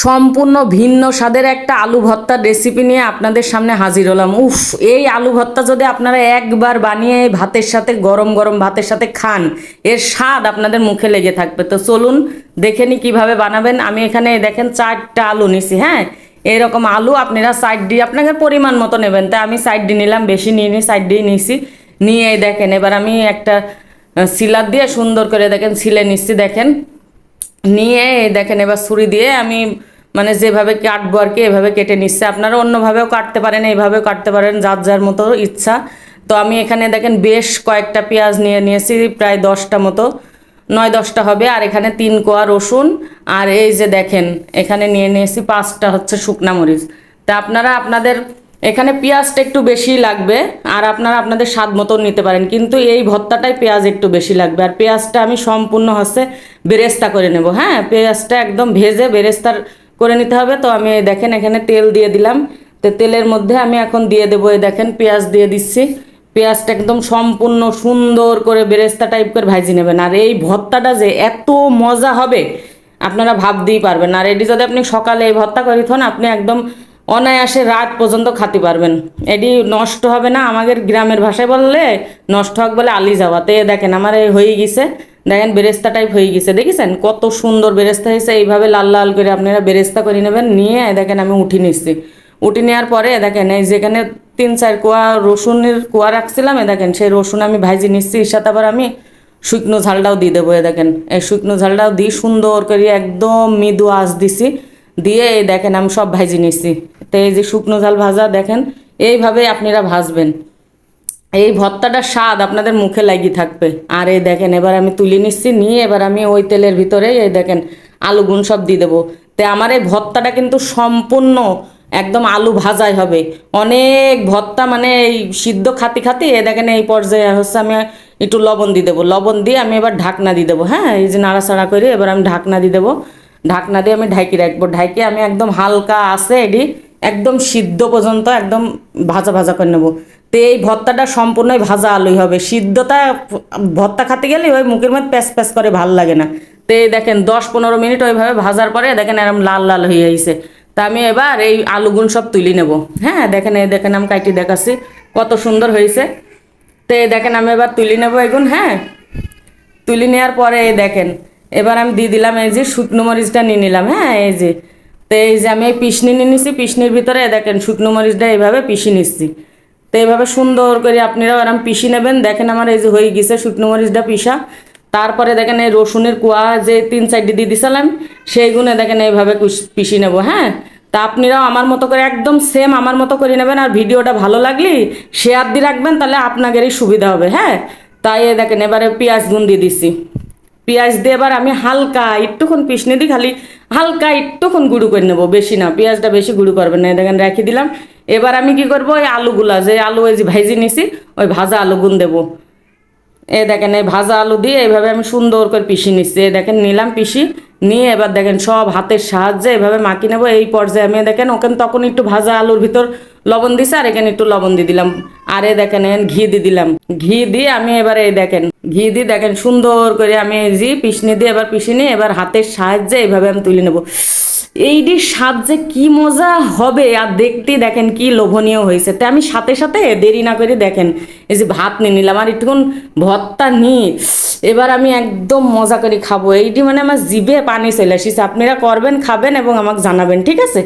সম্পূর্ণ ভিন্ন স্বাদের একটা আলু ভর্তার রেসিপি নিয়ে আপনাদের সামনে হাজির হলাম। উফ, এই আলু ভর্তা যদি আপনারা একবার বানিয়ে ভাতের সাথে গরম গরম ভাতের সাথে খান, এর স্বাদ আপনাদের মুখে লেগে থাকবে। তো চলুন দেখে নি কীভাবে বানাবেন। আমি এখানে দেখেন 4টা আলু নিছি। হ্যাঁ, এরকম আলু আপনারা সাইড দিয়ে আপনাদের পরিমাণ মতো নেবেন। তাই আমি সাইড দিয়ে নিলাম, বেশি নিয়ে নিই, সাইড দিয়ে নিছি। নিয়ে দেখেন এবার আমি একটা সিলার দিয়ে সুন্দর করে দেখেন ছিলে নিচ্ছি। দেখেন নিয়ে দেখেন এবার ছুরি দিয়ে আমি মানে যেভাবে কাটবো আর কি এভাবে কেটে নিচ্ছে। আপনারা অন্যভাবেও কাটতে পারেন, এইভাবেও কাটতে পারেন, যার যার মতো ইচ্ছা। তো আমি এখানে দেখেন বেশ কয়েকটা পেঁয়াজ নিয়ে নিয়েছি, প্রায় 10টা মতো, 9-10টা হবে। আর এখানে 3 কোয়া রসুন, আর এই যে দেখেন এখানে নিয়ে নিয়েছি 5টা হচ্ছে শুকনা মরিচ। তা আপনারা আপনাদের এখানে পেঁয়াজটা একটু বেশি লাগবে, আর আপনারা আপনাদের স্বাদ মতো নিতে পারেন, কিন্তু এই ভর্তাটায় পেঁয়াজ একটু বেশি লাগবে। আর পেঁয়াজটা আমি সম্পূর্ণ হচ্ছে বেরেস্তা করে নেব। হ্যাঁ, পেঁয়াজটা একদম ভেজে বেরেস্তার করে নিতে হবে। তো আমি দেখেন এখানে তেল দিয়ে দিলাম। তো তেলের মধ্যে আমি এখন দিয়ে দেবো, দেখেন পেঁয়াজ দিয়ে দিচ্ছি। পেঁয়াজটা একদম সম্পূর্ণ সুন্দর করে বেরেস্তা টাইপ করে ভাজি নেবেন। আর এই ভর্তাটা যে এত মজা হবে আপনারা ভাবতেই পারবেন। আর এটি যদি আপনি সকালে এই ভর্তা করি থন, আপনি একদম অনায়াসে রাত পর্যন্ত খাতে পারবেন। এটি নষ্ট হবে না। আমাদের গ্রামের ভাষায় বললে নষ্ট হোক বলে আলি যাওয়া। তো দেখেন আমার এই হয়ে গেছে, দেখেন বেরেস্তা টাইপ হয়ে গেছে। দেখেছেন কত সুন্দর বেরেস্তা হয়েছে। এইভাবে লাল লাল করে আপনারা বেরেস্তা করে নেবেন। নিয়ে দেখেন আমি উঠি নিচ্ছি। উঠে নেওয়ার পরে দেখেন এই যেখানে 3-4 কোয়া রসুনের কোয়া রাখছিলাম, দেখেন সেই রসুন আমি ভাজি নিচ্ছি। এর সাথে আবার আমি শুকনো ঝালটাও দিয়ে দেবো। দেখেন এই শুকনো ঝালটাও দিয়ে সুন্দর করে একদম মৃদু আঁচ দিছি। দিয়ে এই দেখেন আমি সব ভাজি নিচ্ছি। তো এই যে শুকনো ঝাল ভাজা দেখেন এইভাবে আপনারা ভাজবেন। এই ভর্তাটার স্বাদ আপনাদের মুখে লাগিয়ে থাকবে। আর এই দেখেন এবার আমি তুলে নিচ্ছি। নিয়ে এবার আমি ওই তেলের ভিতরে এই দেখেন আলুগুন সব দিয়ে দেবো। তো আমার এই ভর্তাটা কিন্তু সম্পূর্ণ একদম আলু ভাজাই হবে। অনেক ভর্তা মানে এই সিদ্ধ খাতি খাতি এ দেখেন এই পর্যায়ে হচ্ছে আমি একটু লবণ দিয়ে দেবো। লবণ দিয়ে আমি এবার ঢাকনা দিয়ে দেবো। হ্যাঁ, এই যে নাড়াচাড়া করে এবার আমি ঢাকনা দিয়ে দেবো। ঢাকনা দিয়ে আমি ঢাকি রাখবো। ঢাকি আমি একদম হালকা আছে এটি একদম সিদ্ধ পর্যন্ত একদম ভাজা ভাজা করে নেবো। তো এই ভর্তাটা সম্পূর্ণই ভাজা আলুই হবে। সিদ্ধটা ভর্তা খাতে গেলে ওই মুখের মধ্যে প্যাচ প্যাচ করে ভাল লাগে না। তো এই দেখেন 10-15 মিনিট ওইভাবে ভাজার পরে দেখেন এরকম লাল লাল হয়ে গেছে। তা আমি এবার এই আলুগুন সব তুলে নেব। হ্যাঁ, দেখেন এই দেখেন আমি কাটি দেখাচ্ছি কত সুন্দর হয়েছে। তো এই দেখেন আমি এবার তুলে নেবো এগুন। হ্যাঁ, তুলে নেওয়ার পরে এই দেখেন এবার আমি দিয়ে দিলাম এই যে শুকনো মরিচটা নিয়ে নিলাম। হ্যাঁ, এই যে তো এই যে আমি এই পিসনি নিয়ে নিচ্ছি। পিসনির ভিতরে দেখেন শুকনো মরিচটা এইভাবে পিষি নিচ্ছি। তো এইভাবে সুন্দর করে আপনারাও এরকম পিষি নেবেন। দেখেন আমার এই যে হয়ে গেছে শুকনো মরিচটা পিষা। তারপরে দেখেন এই রসুনের কোয়া যে 3-4টি দিয়ে দিছিলাম সেইগুলো দেখেন এইভাবে পিষি নেব। হ্যাঁ, তা আপনারাও আমার মতো করে একদম সেম আমার মতো করে নেবেন। আর ভিডিওটা ভালো লাগলে শেয়ার দিয়ে রাখবেন, তাহলে আপনাদেরই সুবিধা হবে। হ্যাঁ, তাই দেখেন এবারে পেঁয়াজ গুন দিয়ে দিচ্ছি। পেঁয়াজ দিয়ে এবার আমি হালকা একটুক্ষণ পিষনে দিই, খালি হালকা একটুক্ষণ গুঁড়ো করে নেবো, বেশি না। পেঁয়াজটা বেশি গুঁড়ো করবেন না। দেখেন রেখে দিলাম। এবার আমি কি করবো, ওই আলুগুলা যে আলু ওই যে ভাজি নিছি ওই ভাজা আলু গুন দেবো। এ দেখেন এই ভাজা আলু দিয়ে এইভাবে আমি সুন্দর করে পিষি নিচ্ছি। এ দেখেন নিলাম পিষি নিয়ে এবার দেখেন সব হাতের সাহায্যে এভাবে মাখি নেবো। এই পর্যায়ে আমি দেখেন ওখানে তখন একটু ভাজা আলুর ভিতর লবণ দিছি, আর এখানে একটু লবণ দিয়ে দিলাম। আর এ দেখেন ঘি দিয়ে দিলাম। ঘি দিয়ে আমি এবার এই দেখেন ঘি দিয়ে দেখেন সুন্দর করে আমি এই যে পিষনি দিয়ে এবার পিষি নিয়ে এবার হাতের সাহায্যে এইভাবে আমি তুলে নেবো। এইটির স্বাদ যে কি মজা হবে, আর দেখতে দেখেন কি লোভনীয় হয়েছে। তাই আমি সাথে সাথে দেরি না করে দেখেন এই যে ভাত নিয়ে নিলাম আর একটুক্ষণ ভর্তা নিয়ে এবার আমি একদম মজা করে খাবো। এইটি মানে আমার জিভে পানি চলে আসিছে। আপনারা করবেন, খাবেন এবং আমাকে জানাবেন, ঠিক আছে।